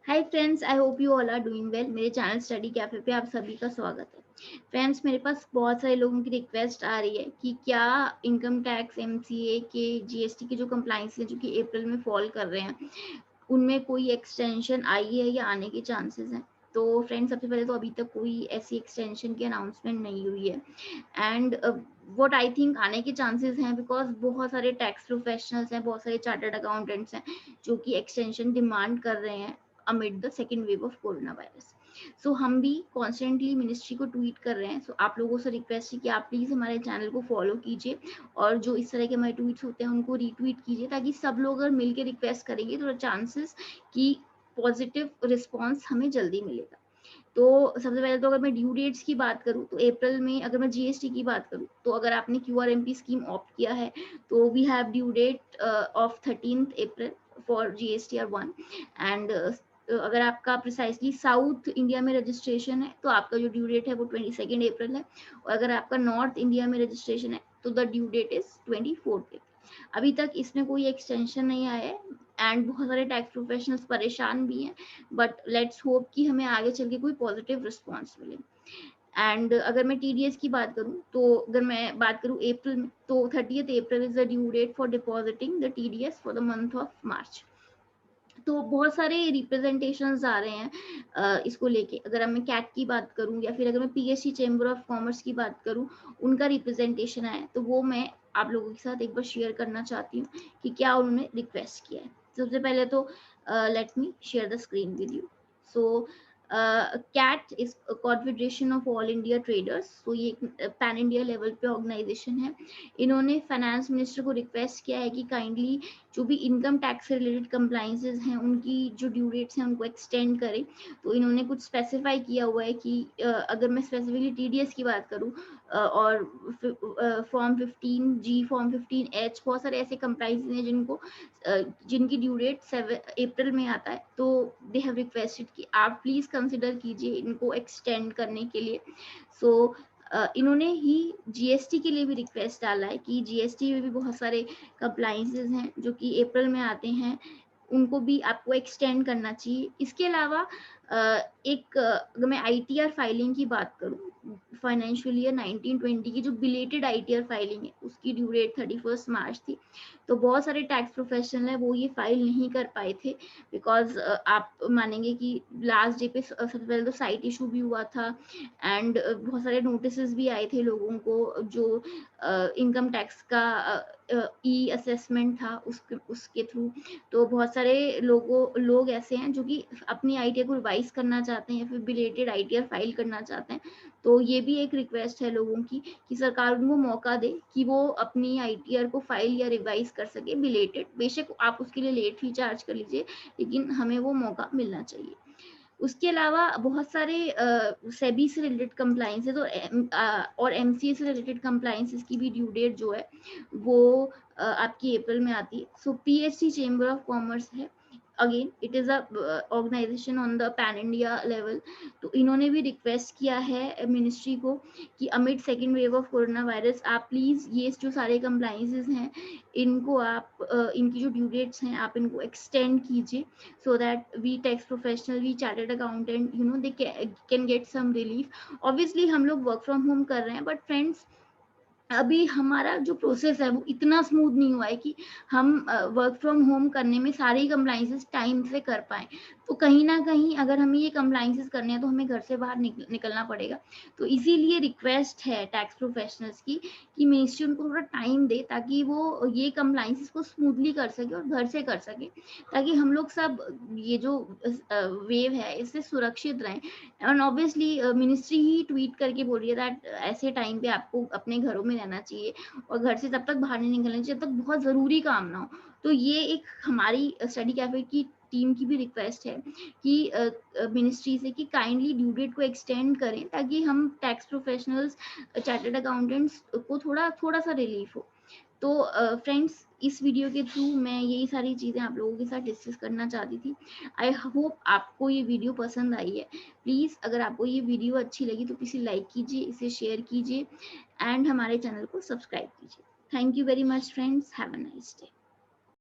Hi friends, I hope you all are doing well. मेरे channel Study Cafe पे आप सभी का स्वागत है। फ्रेंड्स, मेरे पास बहुत सारे लोगों की रिक्वेस्ट आ रही है कि क्या इनकम टैक्स, एमसीए के, जीएसटी के जो कंप्लाइंस है जो कि अप्रैल में फॉल कर रहे हैं, उनमें कोई एक्सटेंशन आई है या आने के चांसेस हैं। तो फ्रेंड्स, सबसे पहले तो अभी तक कोई ऐसी एक्सटेंशन की अनाउंसमेंट नहीं हुई है। एंड व्हाट आई थिंक आने के चांसेस हैं, बिकॉज बहुत सारे टैक्स प्रोफेशनल्स हैं, बहुत सारे चार्टर्ड अकाउंटेंट्स हैं जो कि एक्सटेंशन डिमांड कर रहे हैं amid the second wave of corona virus. So हम भी कॉन्स्टेंटली मिनिस्ट्री को ट्वीट कर रहे हैं। सो आप लोगों से रिक्वेस्ट है कि आप प्लीज़ हमारे चैनल को फॉलो कीजिए और जो इस तरह के हमारे ट्वीट्स होते हैं उनको रीट्वीट कीजिए, ताकि सब लोग अगर मिल के रिक्वेस्ट करेंगे तो चांसेस की पॉजिटिव रिस्पॉन्स हमें जल्दी मिलेगा। तो सबसे पहले तो अगर मैं ड्यू डेट्स की बात करूँ तो अप्रैल में, अगर मैं जीएसटी की बात करूँ तो अगर आपने क्यूआरएमपी स्कीम ऑप्ट किया है तो we have due date of 13th April for GSTR 1। And अगर आपका प्रिसाइसली साउथ इंडिया में रजिस्ट्रेशन है तो आपका जो ड्यू डेट है वो 22 अप्रैल है, और अगर आपका नॉर्थ इंडिया में रजिस्ट्रेशन है तो द ड्यू डेट इज 24 अप्रैल। अभी तक इसमें कोई एक्सटेंशन नहीं आया है एंड बहुत सारे टैक्स प्रोफेशनल्स परेशान भी हैं, बट लेट्स होप कि हमें आगे चल के कोई पॉजिटिव रिस्पॉन्स मिले। एंड अगर मैं टीडीएस की बात करूं तो अगर मैं बात करूं अप्रैल में तो 30th April is the due date for depositing the TDS for the month of March. तो बहुत सारे रिप्रेजेंटेशंस आ रहे हैं इसको लेके। अगर मैं कैट की बात करूं या फिर अगर मैं पीएससी चैम्बर ऑफ कॉमर्स की बात करूं, उनका रिप्रेजेंटेशन आया तो वो मैं आप लोगों के साथ एक बार शेयर करना चाहती हूँ कि क्या उन्होंने रिक्वेस्ट किया है। सबसे पहले तो let me share the screen with you. So CAT is Confederation of All India Traders. तो ये एक पैन इंडिया लेवल पे ऑर्गेनाइजेशन है। इन्होंने फाइनेंस मिनिस्टर को रिक्वेस्ट किया है कि काइंडली जो भी इनकम टैक्स से रिलेटेड कंप्लाइंसेस हैं उनकी जो ड्यू डेट्स हैं उनको एक्सटेंड करें। तो इन्होंने कुछ स्पेसिफाई किया हुआ है कि अगर मैं स्पेसिफिकली टीडीएस की बात करूं और फॉर्म 15G, फॉर्म 15H, बहुत सारे ऐसे कंप्लाइंसेस हैं जिनकी ड्यू डेट 7 अप्रैल में आता है। तो दे हैव रिक्वेस्टेड कि आप प्लीज़ कंसिडर कीजिए इनको एक्सटेंड करने के लिए। सो इन्होंने ही जीएसटी के लिए भी रिक्वेस्ट डाला है कि जीएसटी में भी बहुत सारे कंप्लाइंसेस हैं जो कि अप्रैल में आते हैं, उनको भी आपको एक्सटेंड करना चाहिए। इसके अलावा अगर मैं आईटीआर फाइलिंग की बात करूं, फाइनेंशियल ईयर 1920 की जो बिलेटेड आईटीआर फाइलिंग है उसकी ड्यू डेट 31 मार्च थी। तो बहुत सारे टैक्स प्रोफेशनल है वो ये फाइल नहीं कर पाए थे, बिकॉज आप मानेंगे कि लास्ट डे पे सबसे पहले तो साइट इशू भी हुआ था एंड बहुत सारे नोटिस भी आए थे लोगों को जो इनकम टैक्स का ई असेसमेंट था उसके थ्रू। तो बहुत सारे लोग ऐसे हैं जो कि अपनी आईटीआर को रिवाइज करना चाहते हैं या फिर बिलेटेड आईटीआर फाइल करना चाहते हैं। तो ये भी एक रिक्वेस्ट है लोगों की कि सरकार उनको मौका दे कि वो अपनी आईटीआर को फाइल या रिवाइज कर सके बिलेटेड। बेशक आप उसके लिए लेट फी चार्ज कर लीजिए, लेकिन हमें वो मौका मिलना चाहिए। उसके अलावा बहुत सारे सेबी से रिलेटेड कंप्लाइंस है, तो और एमसीए से रिलेटेड कंप्लाइंसेस की भी ड्यू डेट जो है वो आपकी अप्रैल में आती है। So PSC Chamber of Commerce है, again it is a organisation on the pan India level. तो इन्होंने भी रिक्वेस्ट किया है मिनिस्ट्री को कि amid second wave of corona virus आप प्लीज़ ये जो सारे कंप्लाइंसेस हैं इनको आप इनकी जो ड्यू डेट्स हैं आप इनको एक्सटेंड कीजिए, so that we tax professional, we chartered accountant, they can get some relief. Obviously हम लोग वर्क फ्रॉम होम कर रहे हैं, बट फ्रेंड्स अभी हमारा जो प्रोसेस है वो इतना स्मूथ नहीं हुआ है कि हम वर्क फ्रॉम होम करने में सारे कंप्लाइंसेस टाइम से कर पाएँ। तो कहीं न कहीं अगर हमें ये कंप्लाइंसेस करने हैं तो हमें घर से बाहर निकलना पड़ेगा। तो इसीलिए रिक्वेस्ट है टैक्स प्रोफेशनल्स की कि मिनिस्ट्री उनको थोड़ा टाइम दे ताकि वो ये कंप्लाइंसेस को स्मूथली कर सके और घर से कर सके, ताकि हम लोग सब ये जो वेव है इससे सुरक्षित रहें। And obviously ministry he tweet करके बोल रही है दैट ऐसे टाइम पे आपको अपने घरों में रहना चाहिए और घर से तब तक बाहर नहीं निकलना चाहिए जब तक बहुत ज़रूरी काम ना हो। तो ये एक हमारी स्टडी कैफे की टीम की भी रिक्वेस्ट है कि मिनिस्ट्री से कि काइंडली ड्यू डेट को एक्सटेंड करें ताकि हम टैक्स प्रोफेशनल्स, चार्टर्ड अकाउंटेंट्स को थोड़ा थोड़ा सा रिलीफ हो। तो फ्रेंड्स, इस वीडियो के थ्रू मैं यही सारी चीज़ें आप लोगों के साथ डिस्कस करना चाहती थी। आई होप आपको ये वीडियो पसंद आई है। प्लीज़ अगर आपको ये वीडियो अच्छी लगी तो इसे लाइक कीजिए, इसे शेयर कीजिए एंड हमारे चैनल को सब्सक्राइब कीजिए। Thank you very much friends, have a nice day.